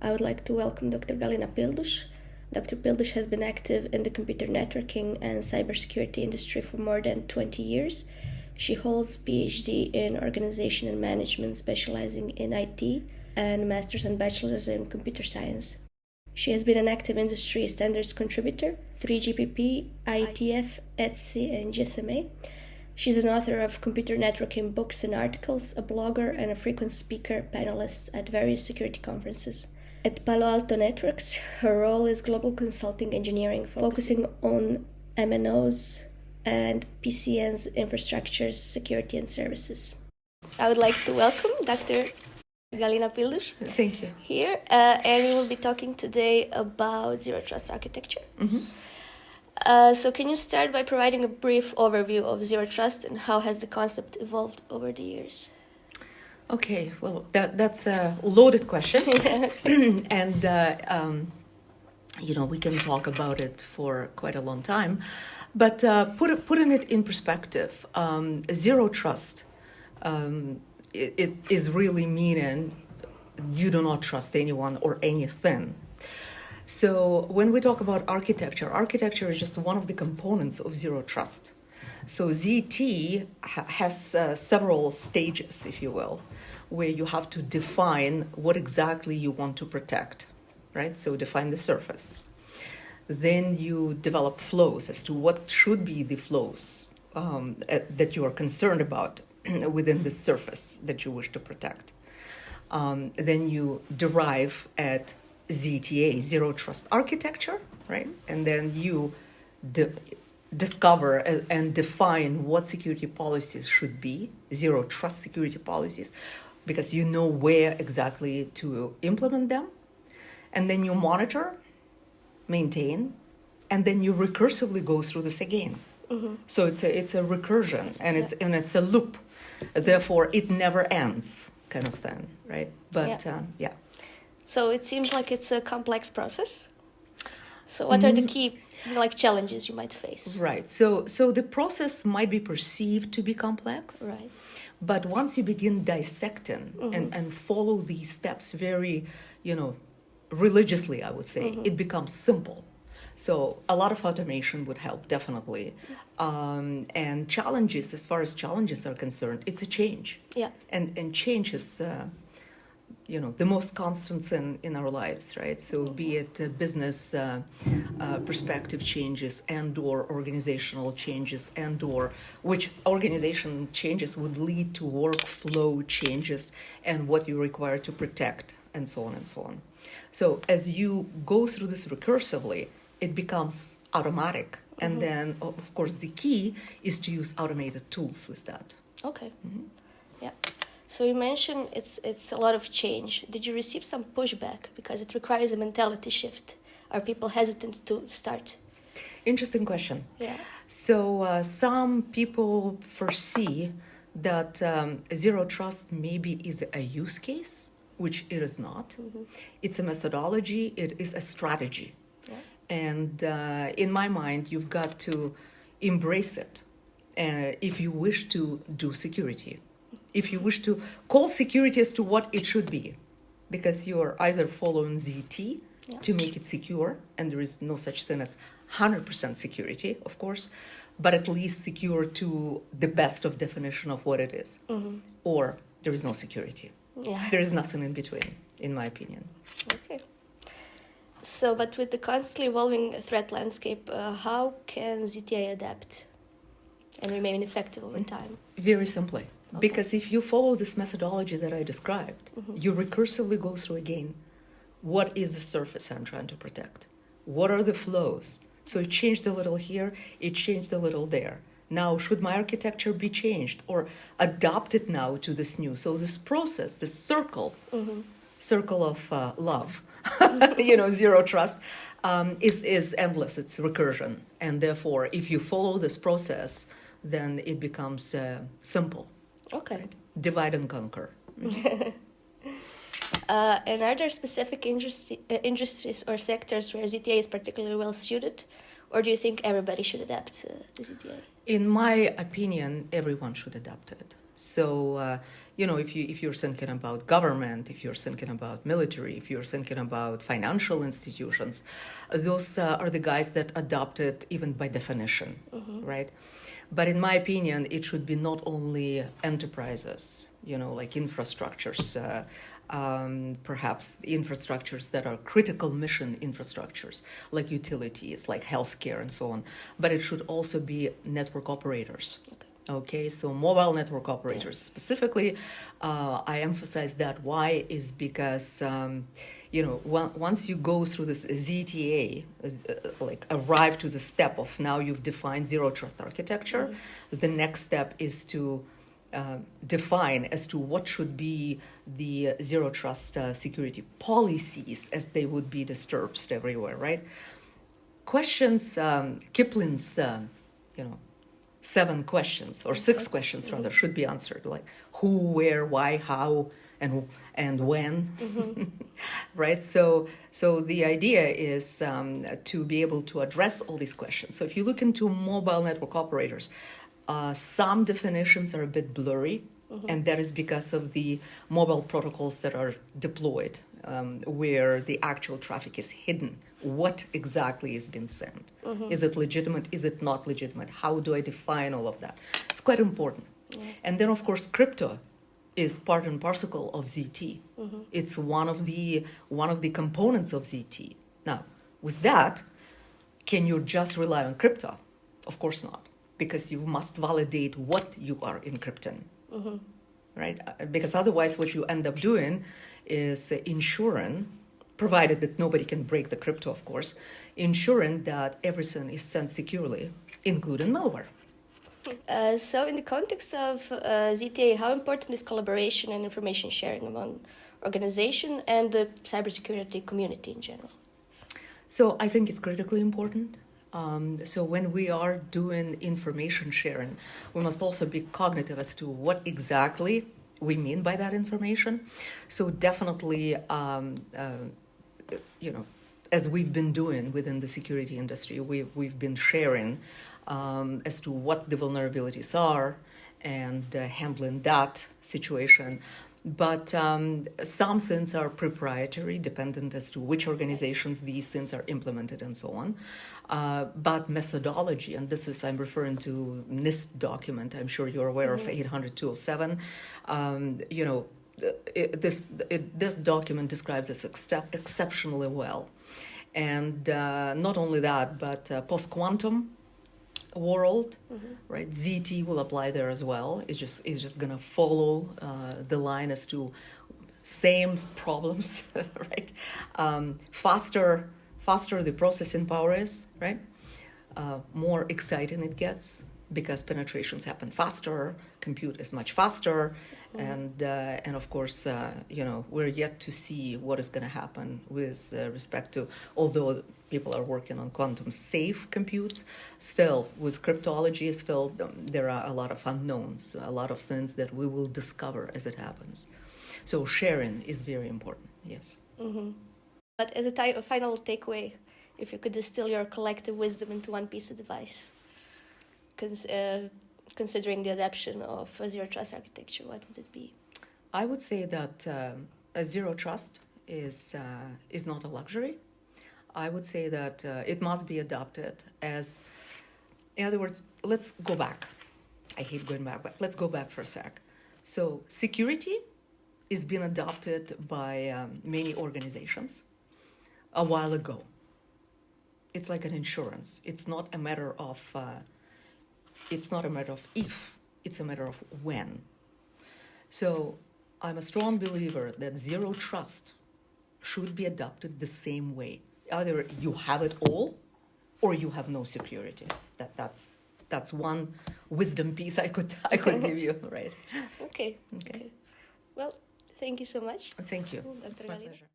I would like to welcome Dr. Galina Pildush. Dr. Pildush has been active in the computer networking and cybersecurity industry for more than 20 years. She holds PhD in organization and management, specializing in IT, and master's and bachelor's in computer science. She has been an active industry standards contributor, 3GPP, IETF, ETSI, and GSMA. She's an author of computer networking books and articles, a blogger, and a frequent speaker panelist at various security conferences. At Palo Alto Networks, her role is global consulting engineering, focusing on MNOs and PCN's infrastructures, security, and services. I would like to welcome Dr. Galina Pildush. Thank you. Here, and we will be talking today about zero trust architecture. Mm-hmm. So can you start by providing a brief overview of zero trust and how has the concept evolved over the years? Okay, well, that's a loaded question. And, we can talk about it for quite a long time. But putting it in perspective, zero trust it is really meaning you do not trust anyone or anything. So when we talk about architecture is just one of the components of zero trust. So ZT has several stages, if you will, where you have to define what exactly you want to protect, right? So define the surface. Then you develop flows as to what should be the flows that you are concerned about within the surface that you wish to protect. Then you derive at ZTA, Zero Trust Architecture, right? And then you discover and define what security policies should be, Zero Trust security policies, because you know where exactly to implement them. And then you monitor, maintain, and then you recursively go through this again. Mm-hmm. So it's a recursion, yes, and it's a loop. Therefore, it never ends, kind of thing, right? But yeah. So it seems like it's a complex process. So what are the key challenges you might face? Right. So the process might be perceived to be complex. Right. But once you begin dissecting and follow these steps very, religiously, I would say, it becomes simple. So a lot of automation would help, definitely. And challenges, as far as challenges are concerned, it's a change. Yeah. And change is, the most constant in our lives, right? So be it business perspective changes and/or organizational changes and/or which organization changes would lead to workflow changes and what you require to protect and so on and so on. So as you go through this recursively, it becomes automatic. And then, of course, the key is to use automated tools with that. Okay. Mm-hmm. Yeah. So you mentioned it's a lot of change. Did you receive some pushback because it requires a mentality shift? Are people hesitant to start? Interesting question. Yeah. So some people foresee that zero trust maybe is a use case, which it is not. Mm-hmm. It's a methodology. It is a strategy. Yeah. And in my mind, you've got to embrace it if you wish to do security. If you wish to call security as to what it should be, because you're either following ZT to make it secure, and there is no such thing as 100% security, of course, but at least secure to the best of definition of what it is, or there is no security. Yeah. There is nothing in between, in my opinion. Okay. So, but with the constantly evolving threat landscape, how can ZTA adapt and remain effective over time? Very simply. Okay. Because if you follow this methodology that I described, you recursively go through again. What is the surface I'm trying to protect? What are the flows? So it changed a little here, it changed a little there. Now, should my architecture be changed or adapted now to this new? So this process, this circle of love, zero trust, is endless. It's recursion. And therefore, if you follow this process, then it becomes simple. Okay. Right? Divide and conquer. And are there specific industries or sectors where ZTA is particularly well suited? Or do you think everybody should adapt to ZTA? In my opinion, everyone should adapt to it. So, if you're thinking about government, if you're thinking about military, if you're thinking about financial institutions, those are the guys that adopt it even by definition, right? But in my opinion, it should be not only enterprises, like infrastructures, perhaps infrastructures that are critical mission infrastructures, like utilities, like healthcare and so on, but it should also be network operators. Okay, so mobile network operators specifically, I emphasize that. Why is because, once you go through this ZTA, like arrive to the step of now you've defined zero trust architecture, the next step is to define as to what should be the zero trust security policies as they would be disturbed everywhere, right? Questions, Kipling's, 7 questions or 6 questions rather should be answered, like who, where, why, how, and when, right? So the idea is to be able to address all these questions. So if you look into mobile network operators, some definitions are a bit blurry, and that is because of the mobile protocols that are deployed, where the actual traffic is hidden. What exactly is being sent? Is it legitimate? Is it not legitimate? How do I define all of that? It's quite important. And then, of course, crypto is part and parcel of ZT. It's one of the components of ZT. Now, with that, can you just rely on crypto? Of course not, because you must validate what you are encrypting, right? Because otherwise, what you end up doing is ensuring, provided that nobody can break the crypto, of course, ensuring that everything is sent securely, including malware. So in the context of ZTA, how important is collaboration and information sharing among organizations and the cybersecurity community in general? So I think it's critically important. So when we are doing information sharing, we must also be cognitive as to what exactly we mean by that information. So definitely, as we've been doing within the security industry, we've been sharing as to what the vulnerabilities are and handling that situation. But some things are proprietary, dependent as to which organizations these things are implemented and so on. But methodology, and this is, I'm referring to NIST document, I'm sure you're aware of 800-207, this document describes this exceptionally well. And not only that, but post-quantum world, right? ZT will apply there as well. It's just going to follow the line as to same problems, right? Faster the processing power is, right? More exciting it gets because penetrations happen faster, compute is much faster, and of course, we're yet to see what is going to happen with respect to, although people are working on quantum safe computes, still with cryptology, there are a lot of unknowns, a lot of things that we will discover as it happens. So sharing is very important, yes. But as a final takeaway, if you could distill your collective wisdom into one piece of advice, considering the adoption of a zero trust architecture, what would it be? I would say that a zero trust is not a luxury. I would say that it must be adopted as, in other words, let's go back. I hate going back, but let's go back for a sec. So security is being adopted by many organizations a while ago. It's like an insurance. It's not a matter of if, it's a matter of when. So I'm a strong believer that zero trust should be adopted the same way. Either you have it all or you have no security. That's one wisdom piece I could give you, right? Okay. Well, thank you so much. Thank you. Dr. It's my Galina. pleasure.